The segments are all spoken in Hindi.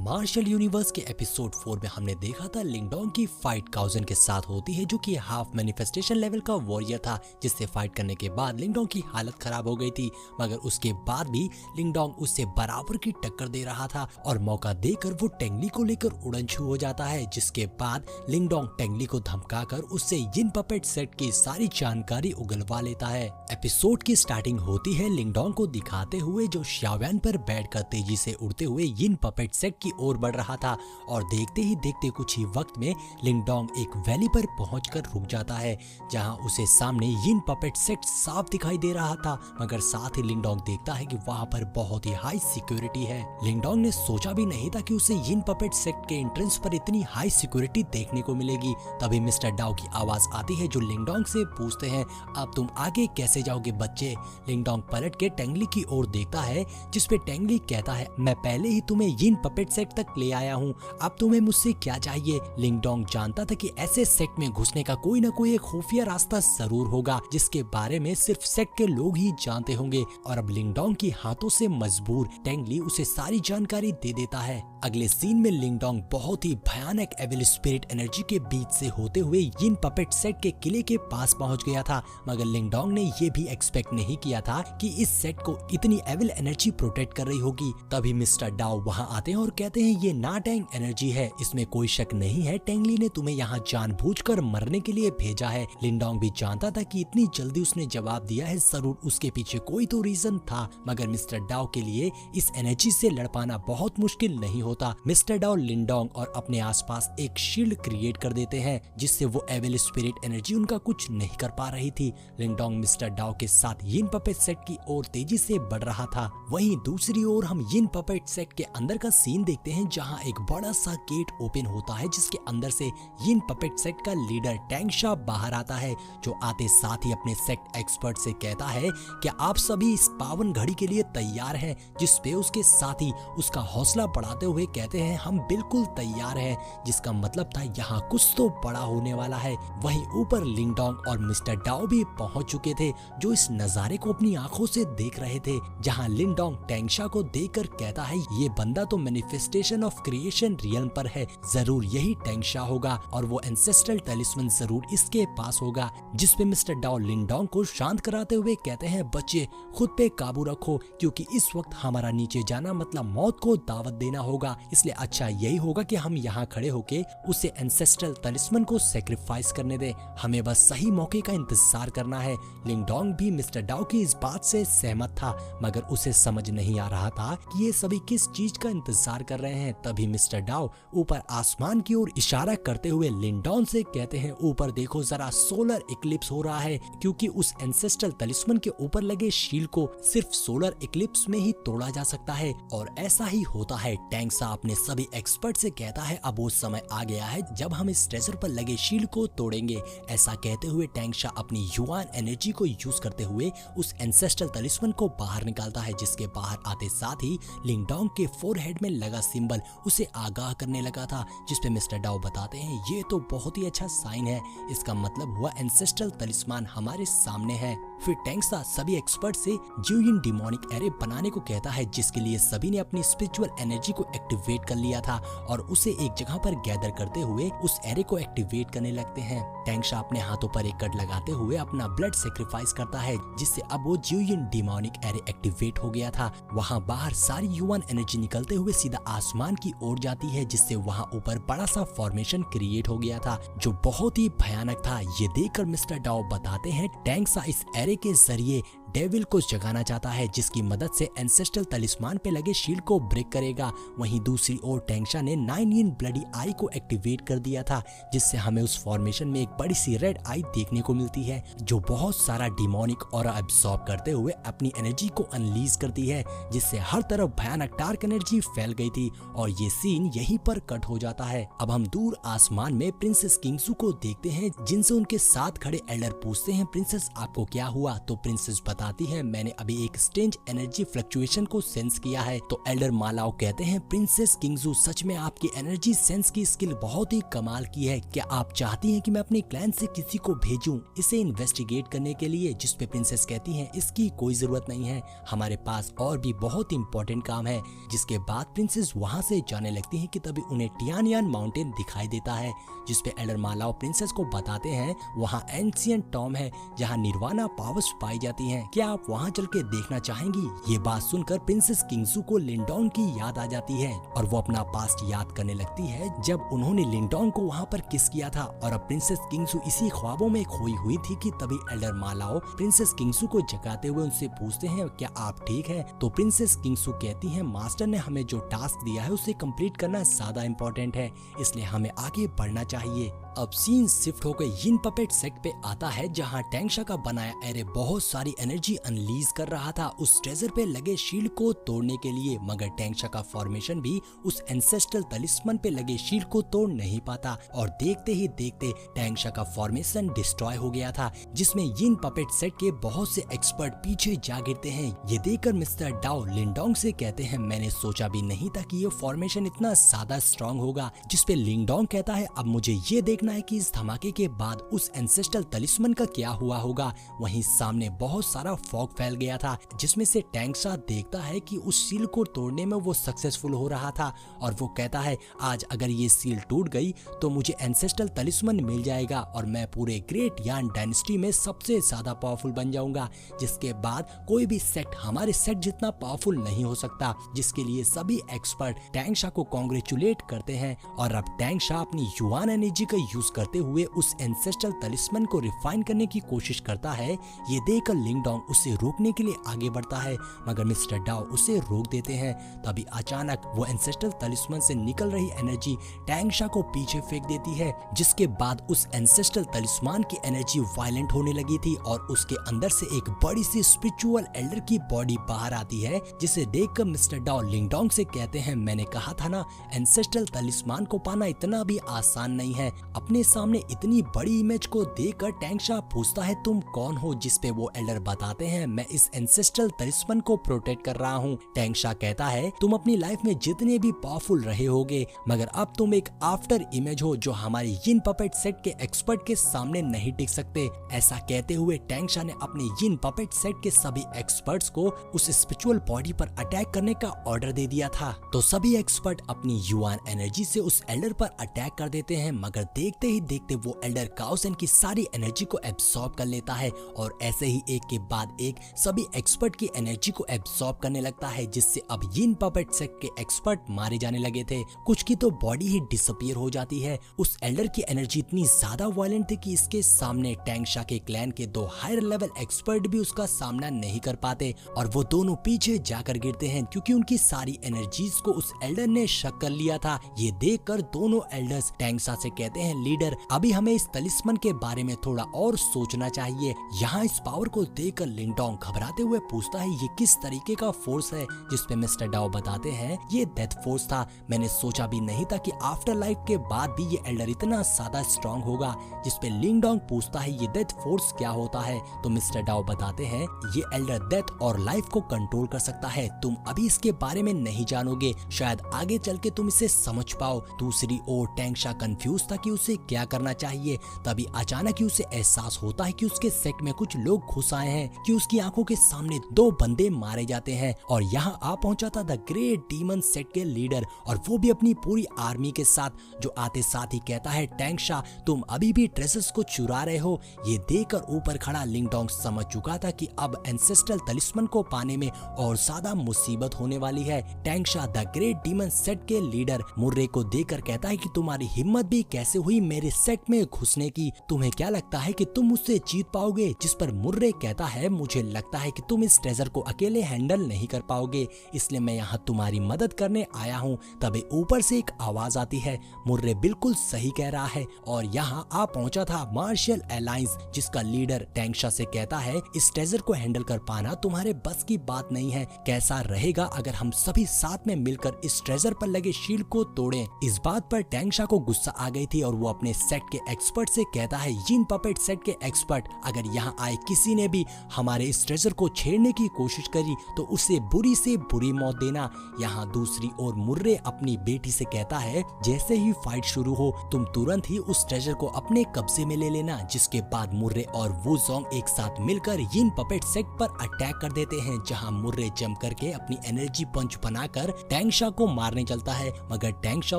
मार्शल यूनिवर्स के एपिसोड 4 में हमने देखा था लिंगडोंग की फाइट काउजन के साथ होती है, जो कि हाफ मैनिफेस्टेशन लेवल का वॉरियर था, जिससे फाइट करने के बाद लिंगडोंग की हालत खराब हो गई थी। मगर उसके बाद भी लिंगडोंग उससे बराबर की टक्कर दे रहा था और मौका देकर वो टेंगली को लेकर उड़नछू हो जाता है, जिसके बाद लिंगडोंग टेंगली को धमकाकर उससे यिन पपेट सेट की सारी जानकारी उगलवा लेता है। एपिसोड की स्टार्टिंग होती है लिंगडोंग को दिखाते हुए जो शाओयान पर बैठकर तेजी से उड़ते हुए यिन पपेट सेट की ओर बढ़ रहा था, और देखते ही देखते कुछ ही वक्त में लिंगडोंग एक वैली पर पहुंचकर रुक जाता है, जहां उसे सामने यिन पपेट सेट साफ दिखाई दे रहा था। मगर साथ ही लिंगडोंग देखता है कि वहां पर बहुत ही हाई सिक्योरिटी है। लिंगडोंग ने सोचा भी नहीं था कि उसे यिन पपेट सेट के एंट्रेंस पर इतनी हाई सिक्योरिटी देखने को मिलेगी। तभी मिस्टर डाओ की आवाज आती है, जो लिंगडोंग से पूछते हैं, अब तुम आगे कैसे जाओगे बच्चे? लिंगडोंग पलट के टेंगली की ओर देखता है, जिसपे टेंगली कहता है, मैं पहले ही तुम्हें यिन पपेट सेट तक ले आया हूँ, अब तुम्हें मुझसे क्या चाहिए? लिंगडोंग जानता था कि ऐसे सेट में घुसने का कोई न कोई एक खुफिया रास्ता जरूर होगा, जिसके बारे में सिर्फ सेट के लोग ही जानते होंगे। और अब लिंगडोंग की हाथों से मजबूर टेंगली उसे सारी जानकारी दे देता है। अगले सीन में लिंगडोंग बहुत ही भयानक एविल स्पिरिट एनर्जी के बीच से होते हुए यिन पपेट सेट के किले के पास पहुंच गया था। मगर लिंगडोंग ने ये भी एक्सपेक्ट नहीं किया था कि इस सेट को इतनी एविल एनर्जी प्रोटेक्ट कर रही होगी। तभी मिस्टर डाओ वहां आते हैं और कहते हैं, ये नाटैंग एनर्जी है, इसमें कोई शक नहीं है, टेंगली ने तुम्हें यहाँ जानबूझकर मरने के लिए भेजा है। लिंगडोंग भी जानता था कि इतनी जल्दी उसने जवाब दिया है, जरूर उसके पीछे कोई तो रीजन था। मगर मिस्टर डाओ के लिए इस एनर्जी से लड़ पाना बहुत मुश्किल नहीं होता। मिस्टर डाओ लिंगडोंग और अपने आसपास एक शील्ड क्रिएट कर देते हैं, जिससे वो एविल स्पिरिट एनर्जी उनका कुछ नहीं कर पा रही थी। लिंगडोंग मिस्टर डाओ के साथ यिन पपेट सेट की ओर तेजी से बढ़ रहा था। वहीं दूसरी ओर हम यिन पपेट सेट के अंदर का सीन देखते हैं, जहां एक बड़ा सा गेट ओपन होता है, जिसके अंदर से यिन पपेट सेट का लीडर टैंगशा बाहर आता है, जो आते साथ ही अपने सेट एक्सपर्ट से कहता है, क्या आप सभी इस पावन घड़ी के लिए तैयार हैं? जिस पे उसके साथी उसका हौसला बढ़ाते हुए कहते हैं, हम बिल्कुल तैयार हैं, जिसका मतलब था यहाँ कुछ तो बड़ा होने वाला है। वहीं ऊपर लिंगडोंग और मिस्टर डाओ भी पहुंच चुके थे, जो इस नजारे को अपनी आंखों से देख रहे थे, जहां लिंगडोंग टैंगशा को देखकर कहता है, ये बंदा तो मैनिफेस्टेशन ऑफ क्रिएशन रियल्म पर है, जरूर यही टैंगशा होगा और वो एंसेस्ट्रल टैलिस्मन जरूर इसके पास होगा। जिसपे मिस्टर डाओ लिंगडोंग को शांत कराते हुए कहते हैं, बच्चे खुद पे काबू रखो, क्योंकि इस वक्त हमारा नीचे जाना मतलब मौत को दावत देना होगा, इसलिए अच्छा यही होगा कि हम यहाँ खड़े होके उसे एंसेस्ट्रल टैलिस्मन को सेक्रीफाइस करने दे, हमें बस सही मौके का इंतजार करना है। लिंगडोंग भी मिस्टर डाओ की इस बात से सहमत था, मगर उसे समझ नहीं आ रहा था कि ये सभी किस चीज का इंतजार कर रहे हैं। तभी मिस्टर डाओ ऊपर आसमान की ओर इशारा करते हुए लिंगडोंग से कहते हैं, ऊपर देखो जरा, सोलर इक्लिप्स हो रहा है, क्योंकि उस एंसेस्ट्रल टैलिस्मन के ऊपर लगे शील्ड को सिर्फ सोलर इक्लिप्स में ही तोड़ा जा सकता है, और ऐसा ही होता है। टैंगशा अपने सभी एक्सपर्ट से कहता है, अब वो समय आ गया है जब हम इस ट्रेजर पर लगे शील्ड को तोड़ेंगे। ऐसा कहते हुए टैंगशा अपनी युआन एनर्जी को यूज करते हुए उस एंसेस्ट्रल टैलिस्मन को बाहर निकालता है, जिसके बाहर आते साथ ही लिंगडोंग के फोरहेड में लगा सिंबल उसे आगाह करने लगा था। जिसपे मिस्टर डाओ बताते हैं, ये तो बहुत ही अच्छा साइन है, इसका मतलब हुआ एंसेस्ट्रल टैलिस्मन हमारे सामने है। फिर टैंगशा सभी एक्सपर्ट से ज्यूयिन डिमोनिक एरे बनाने को कहता है, जिसके लिए सभी ने अपनी स्पिरिचुअल एनर्जी को एक्टिवेट कर लिया था और उसे एक जगह पर गैदर करते हुए उस एरे को एक्टिवेट करने लगते हैं। टैंगशा अपने हाथों पर एक कट लगाते हुए अपना ब्लड सेक्रीफाइस करता है, जिससे अब वो ज्यूयिन डिमोनिक एरे एक्टिवेट हो गया था। वहाँ बाहर सारी युआन एनर्जी निकलते हुए सीधा आसमान की ओर जाती है, जिससे वहाँ ऊपर बड़ा सा फॉर्मेशन क्रिएट हो गया था, जो बहुत ही भयानक था। ये देखकर मिस्टर डाओ बताते हैं, टैंगशा इस एरे के जरिए डेविल को जगाना चाहता है, जिसकी मदद से एंसेस्ट्रल टैलिस्मन पे लगे शील्ड को ब्रेक करेगा। वहीं दूसरी ओर टैंगशा ने 9 यिन ब्लडी आई को एक्टिवेट कर दिया था, जिससे हमें उस फॉर्मेशन में एक बड़ी सी रेड आई देखने को मिलती है, जो बहुत सारा डिमोनिक ऑरा एब्सॉर्ब करते हुए अपनी एनर्जी को अनलीज करती है, जिससे हर तरफ भयानक डार्क एनर्जी फैल गई थी। और ये सीन यहीं पर कट हो जाता है। अब हम दूर आसमान में प्रिंसेस किंगसू को देखते हैं, जिनसे उनके साथ खड़े एल्डर पूछते हैं, प्रिंसेस आपको क्या हुआ? हुआ? तो प्रिंसेस बताती है मैंने अभी एक स्ट्रेंज एनर्जी फ्लक्चुएशन को सेंस किया है। तो एल्डर मालाओ कहते हैं प्रिंसेस किंगजू सच में आपकी एनर्जी सेंस की स्किल बहुत ही कमाल की है। क्या आप चाहती हैं कि मैं अपने क्लैन से किसी को भेजूं इसे इन्वेस्टिगेट करने के लिए? जिस पे प्रिंसेस कहती हैं इसकी कोई जरूरत नहीं है, हमारे पास और भी बहुत इंपॉर्टेंट काम है। जिसके बाद प्रिंसेस वहां से जाने लगती हैं कि तभी उन्हें टियानयान माउंटेन दिखाई देता है, जिसपे एल्डर मालाओ प्रिंसेस को बताते हैं वहाँ एंशिएंट टॉम है जहाँ निर्वाणा पावर्स पाई जाती हैं। क्या आप वहाँ चल के देखना चाहेंगी? ये बात सुनकर प्रिंसेस किंगजू को लिंडोंग की याद आ जाती है और वो अपना पास्ट याद करने लगती है जब उन्होंने लिंडोंग को वहाँ पर किस किया था। और अब प्रिंसेस किंगजू इसी ख्वाबों में खोई हुई थी कि तभी एल्डर मालाओ प्रिंसेस किंगजू को जगाते हुए उनसे पूछते हैं क्या आप ठीक है? तो प्रिंसेस किंगजू कहती है मास्टर ने हमें जो टास्क दिया है उसे कंप्लीट करना ज्यादा इम्पोर्टेंट है, इसलिए हमें आगे बढ़ना चाहिए। अब सीन शिफ्ट होकर यिन पपेट सेट पे आता है जहां टैंगशा का बनाया एरे बहुत सारी एनर्जी अनलीज कर रहा था उस ट्रेजर पे लगे शील्ड को तोड़ने के लिए, मगर टैंगशा का फॉर्मेशन भी उस एंसेस्ट्रल तलिस्मन पे लगे शील्ड को तोड़ नहीं पाता और देखते ही देखते टैंगशा का फॉर्मेशन डिस्ट्रॉय हो गया था, जिसमें यिन पपेट सेट के बहुत से एक्सपर्ट पीछे जा गिरते हैं। ये देखकर मिस्टर डाओ लिंडोंग से कहते हैं मैंने सोचा भी नहीं था कि ये फॉर्मेशन इतना ज्यादा स्ट्रॉन्ग होगा, जिसपे लिंडोंग कहता है अब मुझे ये देखना है कि इस धमाके के बाद उस एंसेस्ट्रल तलिस्मन का क्या हुआ होगा। वहीं सामने बहुत सारा फॉग फैल गया था जिसमें से टैंगशा देखता है कि उस सील को तोड़ने में वो सक्सेसफुल हो रहा था और वो कहता है आज अगर ये सील टूट गई तो मुझे एंसेस्ट्रल तलिस्मन मिल जाएगा और मैं पूरे ग्रेट यान डायनेस्टी में सबसे ज्यादा पावरफुल बन जाऊंगा, जिसके बाद कोई भी सेट हमारे सेट जितना पावरफुल नहीं हो सकता। जिसके लिए सभी एक्सपर्ट टैंगशा को कॉन्ग्रेचुलेट करते हैं और अब टैंगशा अपनी युआन एनर्जी का यूज करते हुए उस एंसेस्ट्रल तलिस्मन को रिफाइन करने की कोशिश करता है। ये देखकर लिंगडोंग उसे रोकने के लिए आगे बढ़ता है मगर मिस्टर डाओ उसे रोक देते हैं। तभी अचानक वो एंसेस्ट्रल तलिस्मन से निकल रही एनर्जी टैंगशा को पीछे फेंक देती है, जिसके बाद उस एंसेस्ट्रल तलिस्मान की एनर्जी वायलेंट होने लगी थी और उसके अंदर से एक बड़ी सी स्पिरिचुअल एल्डर की बॉडी बाहर आती है, जिसे देखकर मिस्टर डाओ लिंगडोंग से कहते हैं मैंने कहा था ना एंसेस्ट्रल तलिस्मान को पाना इतना भी आसान नहीं है। अपने सामने इतनी बड़ी इमेज को देखकर टैंगशा पूछता है तुम कौन हो? जिसपे वो एल्डर बताते हैं मैं इस एंसेस्ट्रल तलिस्मन को प्रोटेक्ट कर रहा हूँ। टैंगशा कहता है तुम अपनी लाइफ में जितने भी पावरफुल रहे होगे मगर अब तुम एक आफ्टर इमेज हो जो हमारे यिन पपेट सेट के एक्सपर्ट के सामने नहीं टिक सकते। ऐसा कहते हुए टैंगशा ने अपने यिन पपेट सेट के सभी एक्सपर्ट्स को उस स्पिरिचुअल बॉडी पर अटैक करने का ऑर्डर दे दिया था। तो सभी एक्सपर्ट अपनी युआन एनर्जी से उस एल्डर पर अटैक कर देते हैं मगर देखते ही देखते वो एल्डर काओसन की सारी एनर्जी को एब्सॉर्ब कर लेता है और ऐसे ही एक के बाद एक सभी एक्सपर्ट की एनर्जी को एब्सॉर्ब करने लगता है, जिससे अब यिन पपेट सेट के एक्सपर्ट मारे जाने लगे थे। कुछ की तो बॉडी ही डिसअपीयर हो जाती है। उस एल्डर की एनर्जी इतनी ज्यादा वायलेंट थी कि इसके सामने टैंगशा के क्लैन के दो हायर लेवल एक्सपर्ट भी उसका सामना नहीं कर पाते और वो दोनों पीछे जाकर गिरते हैं क्योंकि उनकी सारी एनर्जीज को उस एल्डर ने शक कर लिया था। ये देखकर दोनों एल्डर्स टैंगशा से कहते हैं लीडर अभी हमें इस तलिस्मन के बारे में थोड़ा और सोचना चाहिए। यहाँ इस पावर को देखकर लिंडोंग घबराते हुए पूछता है ये किस तरीके का फोर्स है? जिसपे मिस्टर डाओ बताते हैं ये डेथ फोर्स था। मैंने सोचा भी नहीं था कि आफ्टर लाइफ के बाद भी ये एल्डर इतना ज्यादा स्ट्रॉन्ग होगा। जिसपे लिंडोंग पूछता है ये डेथ फोर्स क्या होता है? तो मिस्टर डाओ बताते हैं ये एल्डर डेथ और लाइफ को कंट्रोल कर सकता है। तुम अभी इसके बारे में नहीं जानोगे, शायद आगे चल के तुम इसे समझ पाओ। दूसरी ओर टैंगशा कंफ्यूज था कि उसे क्या करना चाहिए। तभी अचानक ही उसे एहसास होता है कि उसके सेट में कुछ लोग घुस आए हैं, कि उसकी आंखों के सामने दो बंदे मारे जाते हैं और यहाँ आ पहुंचा था द ग्रेट डीमन सेट के लीडर और वो भी अपनी पूरी आर्मी के साथ, जो आते साथ ही कहता है टैंगशा तुम अभी भी ट्रेजर्स को चुरा रहे हो। ये देखकर ऊपर खड़ा लिंगडोंग समझ चुका था कि अब एंसेस्ट्रल तलिस्मन को पाने में और ज्यादा मुसीबत होने वाली है। टैंगशा द ग्रेट डीमन सेट के लीडर मुर्रे को देखकर कहता है कि तुम्हारी हिम्मत भी कैसे हुई मेरे सेट में घुसने की? तुम्हें क्या लगता है कि तुम मुझसे जीत पाओगे? जिस पर मुर्रे कहता है मुझे लगता है कि तुम इस ट्रेजर को अकेले हैंडल नहीं कर पाओगे, इसलिए मैं यहाँ तुम्हारी मदद करने आया हूँ। तभी ऊपर से एक आवाज आती है। मुर्रे बिल्कुल सही कह रहा है और यहाँ आ पहुंचा था मार्शल अलायंस, जिसका लीडर टैंगशा से कहता है इस ट्रेजर को हैंडल कर पाना तुम्हारे बस की बात नहीं है। कैसा रहेगा अगर हम सभी साथ में मिलकर इस ट्रेजर पर लगे शील्ड को तोड़ें? इस बात पर टैंगशा को गुस्सा आ गई थी और वो अपने सेट के एक्सपर्ट से कहता है यिन पपेट सेट के एक्सपर्ट अगर यहाँ आए किसी ने भी हमारे इस ट्रेजर को छेड़ने की कोशिश करी तो उसे बुरी से बुरी मौत देना। यहाँ दूसरी ओर मुर्रे अपनी बेटी से कहता है जैसे ही फाइट शुरू हो तुम तुरंत ही उस ट्रेजर को अपने कब्जे में ले लेना। जिसके बाद मुर्रे और वुजोंग एक साथ मिलकर यिन पपेट सेट पर अटैक कर देते हैं, जहाँ मुर्रे जम करके अपनी एनर्जी पंच बनाकर टैंगशा को मारने चलता है, मगर टैंगशा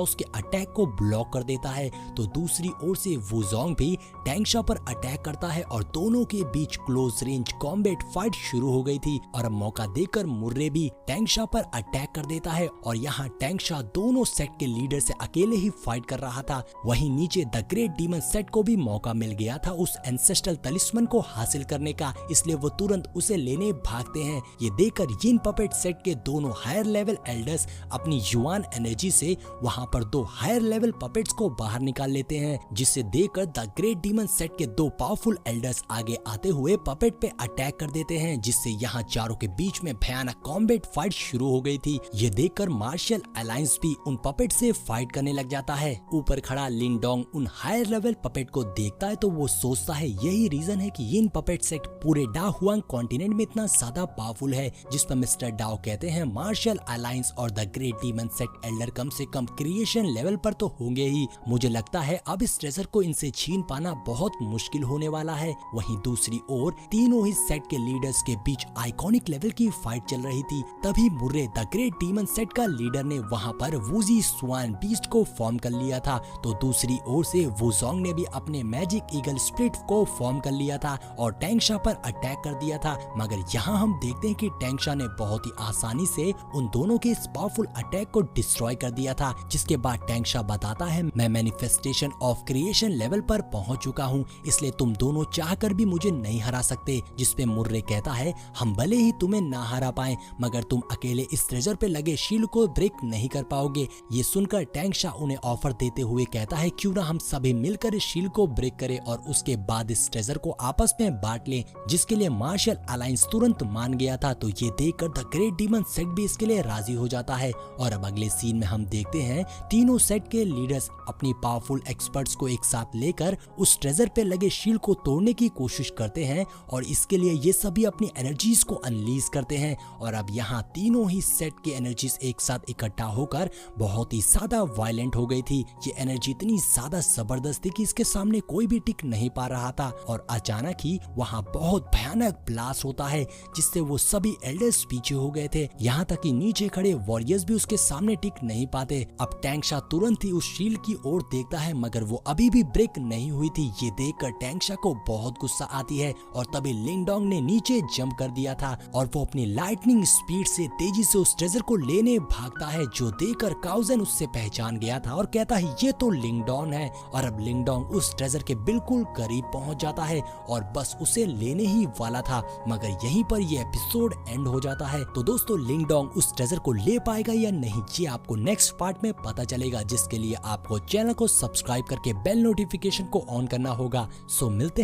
उसके अटैक को ब्लॉक कर देता है। तो दूसरी ओर से वुजोंग भी टैंगशा पर अटैक करता है और दोनों के बीच क्लोज रेंज कॉम्बैट फाइट शुरू हो गई थी। और अब मौका देकर मुर्रे भी टैंगशा पर अटैक कर देता है और यहाँ टैंगशा दोनों सेट के लीडर से अकेले ही फाइट कर रहा था। वहीं नीचे द ग्रेट डीमन सेट को भी मौका मिल गया था उस एंसेस्ट्रल तलिस्मन को हासिल करने का, इसलिए वो तुरंत उसे लेने भागते हैं। ये देखकर यिन पपेट सेट के दोनों हायर लेवल एल्डर्स अपनी युआन एनर्जी से वहां पर दो हायर लेवल पपेट्स को बाहर निकाल लेते हैं, जिसे देखकर द ग्रेट डीमन सेट के दो पावरफुल एल्डर्स आगे आते हुए पपेट पे अटैक कर देते हैं, जिससे यहाँ चारों के बीच में भयानक कॉम्बैट फाइट शुरू हो गई थी। ये देखकर मार्शल अलायंस भी उन पपेट से फाइट करने लग जाता है। ऊपर खड़ा लिंगडोंग उन हायर लेवल पपेट को देखता है तो वो सोचता है यही रीजन है कि यिन पपेट सेट पूरे डा हुआंग कॉन्टिनेंट में इतना ज्यादा पावरफुल है, जिस पर मिस्टर डाओ कहते हैं मार्शल अलायंस और the great demon sect elder कम से कम क्रिएशन लेवल पर तो होंगे ही। मुझे लगता है अब इस ट्रेजर को इनसे छीन पाना बहुत मुश्किल होने वाला है। वहीं दूसरी ओर तीनों ही सेट के लीडर्स के बीच आइकॉनिक लेवल की फाइट चल रही थी। तभी Murray the great demon set का लीडर ने वहां पर वूजी स्वान बीस्ट को फॉर्म कर लिया था, तो दूसरी ओर से वुजोंग ने भी अपने मैजिक ईगल स्प्लिट को फॉर्म कर लिया था और टैंगशा पर अटैक कर दिया था। मगर यहाँ हम देखते हैं कि टैंगशा ने बहुत ही आसानी से उन दोनों के इस पावरफुल अटैक को डिस्ट्रॉय कर दिया था। जिसके बाद टैंगशा बताता है मैं मैनिफेस्टेशन ऑफ क्रिएशन लेवल पर पहुंच चुका हूँ, इसलिए तुम दोनों चाहकर भी मुझे नहीं हरा सकते। जिसपे मुर्रे कहता है हम भले ही तुम्हें ना हरा पाए मगर तुम अकेले इस ट्रेजर पे लगे शील्ड को ब्रेक नहीं कर पाओगे। ये सुनकर टैंगशा उन्हें ऑफर देते हुए कहता है क्यों ना हम सभी मिलकर इस शील्ड को ब्रेक करें और उसके बाद इस ट्रेजर को आपस में बांट लें, जिसके लिए मार्शल अलायंस तुरंत मान गया था। तो ये देखकर द ग्रेट डीमन सेट भी इसके लिए राजी हो जाता है। और अब अगले सीन में हम देखते हैं तीनों सेट के लीडर्स अपनी पावरफुल एक्सपर्ट्स को एक साथ लेकर उस ट्रेजर पे लगे शील्ड को तोड़ने की कोशिश करते हैं और इसके लिए ये सभी अपनी एनर्जीज को अनलीज करते हैं। और अब यहाँ तीनों ही सेट की एनर्जीज एक साथ इकट्ठा होकर बहुत ही ज्यादा वायलेंट हो गई थी। ये एनर्जी इतनी ज्यादा जबरदस्त थी कि इसके सामने कोई भी टिक नहीं पा रहा था और अचानक ही वहाँ बहुत भयानक ब्लास्ट होता है, जिससे वो सभी एल्डर्स पीछे हो गए थे। यहाँ तक कि नीचे खड़े वॉरियर्स भी उसके सामने टिक नहीं पाते। अब टैंगशा तुरंत ही उस शील्ड की ओर देखता है मगर वो अभी भी ब्रेक नहीं हुई थी। ये देखकर टैंगशा को बहुत गुस्सा आती है और तभी लिंगडोंग ने नीचे जंप कर दिया था और वो अपनी लाइटनिंग स्पीड से तेजी से उस ट्रेजर को लेने भागता है, जो देखकर काउजन उससे पहचान गया था और कहता है ये तो लिंगडोंग है। और अब लिंगडोंग उस ट्रेजर के बिल्कुल करीब पहुंच जाता है और बस उसे लेने ही वाला था, मगर यहीं पर ये एपिसोड एंड हो जाता है। तो दोस्तों लिंगडोंग उस ट्रेजर को ले पाएगा या नहीं ये आपको नेक्स्ट पार्ट में पता चलेगा, जिसके लिए आपको चैनल को सब्सक्राइब करके बेल नोटिफिकेशन को ऑन करना होगा। सो मिलते